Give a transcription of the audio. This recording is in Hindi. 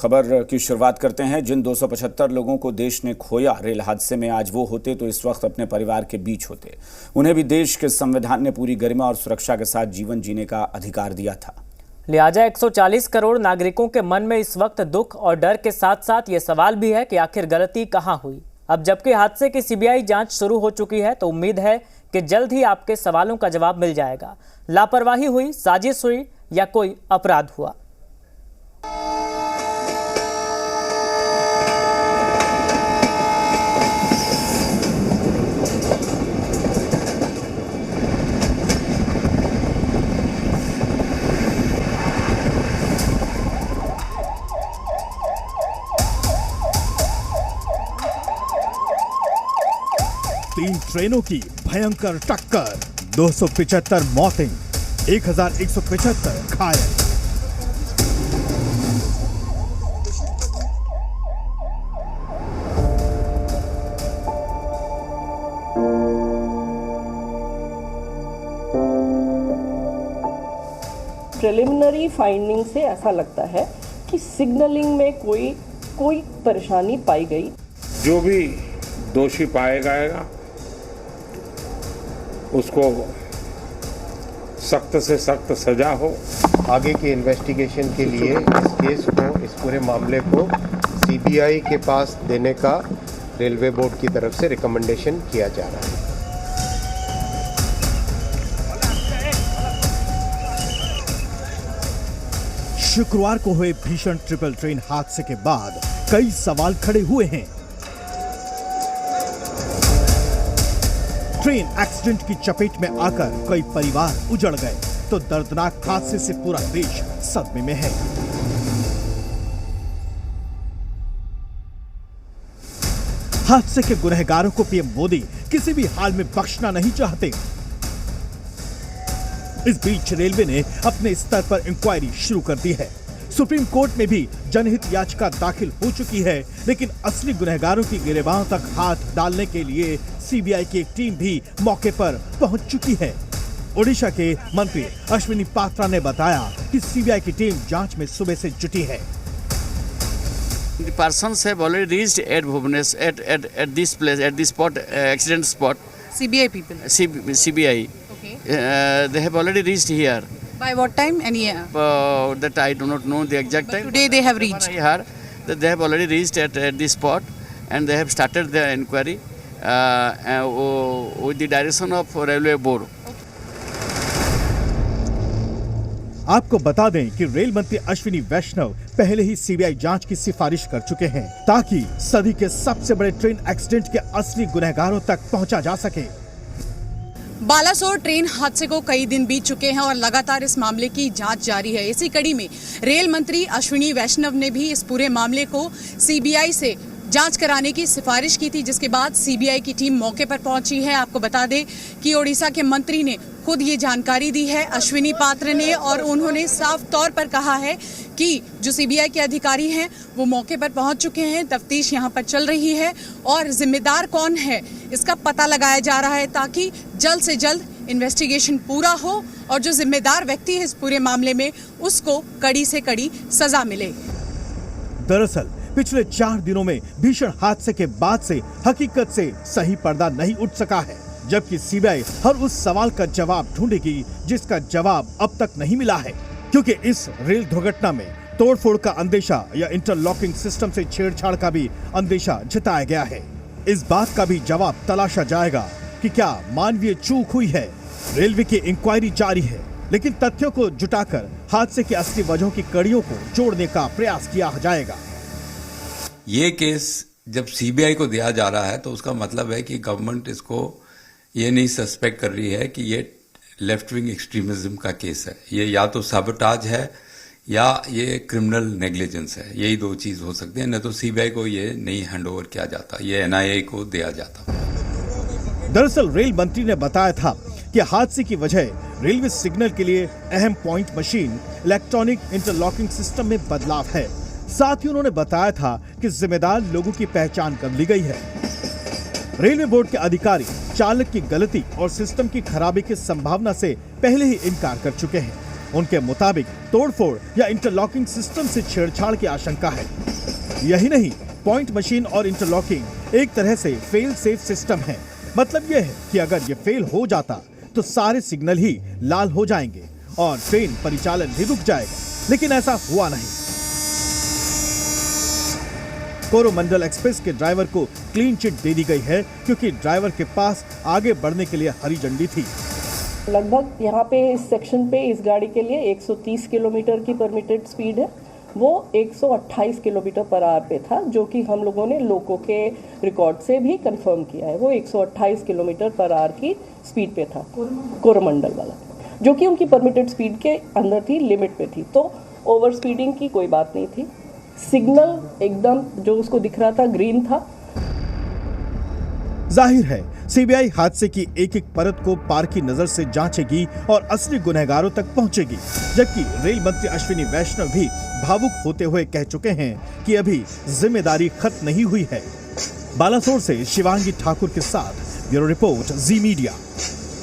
खबर की शुरुआत करते हैं। जिन 275 लोगों को देश ने खोया रेल हादसे में, आज वो होते तो इस वक्त अपने परिवार के बीच होते। उन्हें भी देश के संविधान ने पूरी गरिमा और सुरक्षा के साथ जीवन जीने का अधिकार दिया था। लिहाजा 140 करोड़ नागरिकों के मन में इस वक्त दुख और डर के साथ साथ ये सवाल भी है कि आखिर गलती कहां हुई। अब जबकि हादसे की सीबीआई जांच शुरू हो चुकी है तो उम्मीद है कि जल्द ही आपके सवालों का जवाब मिल जाएगा। लापरवाही हुई, साजिश हुई या कोई अपराध हुआ? तीन ट्रेनों की भयंकर टक्कर, 275 मौतें, 1175 घायल। प्रिलिमिनरी फाइंडिंग से ऐसा लगता है कि सिग्नलिंग में कोई परेशानी पाई गई। जो भी दोषी पाया जाएगा उसको सख्त से सख्त सजा हो। आगे के इन्वेस्टिगेशन के लिए इस केस को, इस पूरे मामले को सीबीआई के पास देने का रेलवे बोर्ड की तरफ से रिकमेंडेशन किया जा रहा है। शुक्रवार को हुए भीषण ट्रिपल ट्रेन हादसे के बाद कई सवाल खड़े हुए हैं। ट्रेन एक्सीडेंट की चपेट में आकर कई परिवार उजड़ गए तो दर्दनाक हादसे से पूरा देश सदमे में है। हादसे के गुनहगारों को पीएम मोदी किसी भी हाल में बख्शना नहीं चाहते। इस बीच रेलवे ने अपने स्तर पर इंक्वायरी शुरू कर दी है। सुप्रीम कोर्ट में भी जनहित याचिका दाखिल हो चुकी है, लेकिन असली गुनहगारों की गिरबान तक हाथ डालने के लिए सीबीआई की एक टीम भी मौके पर पहुंच चुकी है। ओडिशा के मंत्री अश्विनी पात्रा ने बताया कि सीबीआई की टीम जांच में सुबह से जुटी है। The persons have already reached at Bhubaneswar at this place, at this spot, accident spot. CBI people. CBI. Okay. They have already reached here. By what time? Any? That I do not know the exact time. Today they have reached. I heard that they have already reached at this spot and they have started their inquiry with the direction of Railway Board. आपको बता दें कि रेल मंत्री अश्विनी वैष्णव पहले ही सीबीआई जांच की सिफारिश कर चुके हैं ताकि सदी के सबसे बड़े ट्रेन एक्सीडेंट के असली गुनहगारों तक पहुंचा जा सके। बालासोर ट्रेन हादसे को कई दिन बीत चुके हैं और लगातार इस मामले की जांच जारी है। इसी कड़ी में रेल मंत्री अश्विनी वैष्णव ने भी इस पूरे मामले को सीबीआई से जांच कराने की सिफारिश की थी, जिसके बाद सीबीआई की टीम मौके पर पहुंची है। आपको बता दें कि ओडिशा के मंत्री ने खुद ये जानकारी दी है अश्विनी पात्र ने, और उन्होंने साफ तौर पर कहा है कि जो सीबीआई के अधिकारी हैं वो मौके पर पहुंच चुके हैं, तफ्तीश यहां पर चल रही है और जिम्मेदार कौन है इसका पता लगाया जा रहा है ताकि जल्द से जल्द इन्वेस्टिगेशन पूरा हो और जो जिम्मेदार व्यक्ति है इस पूरे मामले में उसको कड़ी से कड़ी सजा मिले। दरअसल पिछले 4 दिनों में भीषण हादसे के बाद से हकीकत से सही पर्दा नहीं उठ सका है, जबकि सीबीआई हर उस सवाल का जवाब ढूंढेगी जिसका जवाब अब तक नहीं मिला है, क्योंकि इस रेल दुर्घटना में तोड़फोड़ का अंदेशा या इंटरलॉकिंग सिस्टम से छेड़छाड़ का भी अंदेशा जताया गया है। इस बात का भी जवाब तलाशा जाएगा कि क्या मानवीय चूक हुई है। रेलवे की इंक्वायरी जारी है, लेकिन तथ्यों को जुटाकर हादसे की असली वजहों की कड़ियों को जोड़ने का प्रयास किया जाएगा। ये केस जब सीबीआई को दिया जा रहा है तो उसका मतलब है कि गवर्नमेंट इसको ये नहीं सस्पेक्ट कर रही है कि ये लेफ्ट विंग एक्सट्रीमिज्म का केस है। ये या तो साबोटाज है या ये क्रिमिनल नेग्लिजेंस है। यही 2 चीज हो सकती है, न तो सीबीआई को ये नहीं हैंडओवर किया जाता, ये एनआईए को दिया जाता। दरअसल रेल मंत्री ने बताया था कि हादसे की वजह रेलवे सिग्नल के लिए अहम point machine electronic interlocking system में बदलाव है। साथ ही उन्होंने बताया था कि जिम्मेदार लोगों की पहचान कर ली गई है। रेलवे बोर्ड के अधिकारी चालक की गलती और सिस्टम की खराबी की संभावना से पहले ही इनकार कर चुके हैं। उनके मुताबिक तोड़फोड़ या इंटरलॉकिंग सिस्टम से छेड़छाड़ की आशंका है। यही नहीं, पॉइंट मशीन और इंटरलॉकिंग एक तरह से फेल सेफ सिस्टम है। मतलब यह है कि अगर ये फेल हो जाता तो सारे सिग्नल ही लाल हो जाएंगे और ट्रेन परिचालन भी रुक जाएगा, लेकिन ऐसा हुआ नहीं। कोरोमंडल एक्सप्रेस के ड्राइवर को क्लीन चिट दे दी गई है क्योंकि ड्राइवर के पास आगे बढ़ने के लिए हरी झंडी थी। लगभग यहाँ पे इस सेक्शन पे इस गाड़ी के लिए 130 किलोमीटर की परमिटेड स्पीड है, वो 128 किलोमीटर पर आवर पे था, जो कि हम लोगों ने लोको के रिकॉर्ड से भी कंफर्म किया है। वो 128 किलोमीटर पर आवर की स्पीड पे था, कोरोमंडल वाला, जो कि उनकी परमिटेड स्पीड के अंदर थी, लिमिट पे थी, तो ओवर स्पीडिंग की कोई बात नहीं थी। सिग्नल एकदम जो उसको दिख रहा था ग्रीन था। जाहिर है सीबीआई हादसे की एक एक परत को पार की नजर से जांचेगी और असली गुनहगारों तक पहुंचेगी, जबकि रेल मंत्री अश्विनी वैष्णव भी भावुक होते हुए कह चुके हैं कि अभी जिम्मेदारी खत्म नहीं हुई है। बालासोर से शिवांगी ठाकुर के साथ ब्यूरो रिपोर्ट जी मीडिया।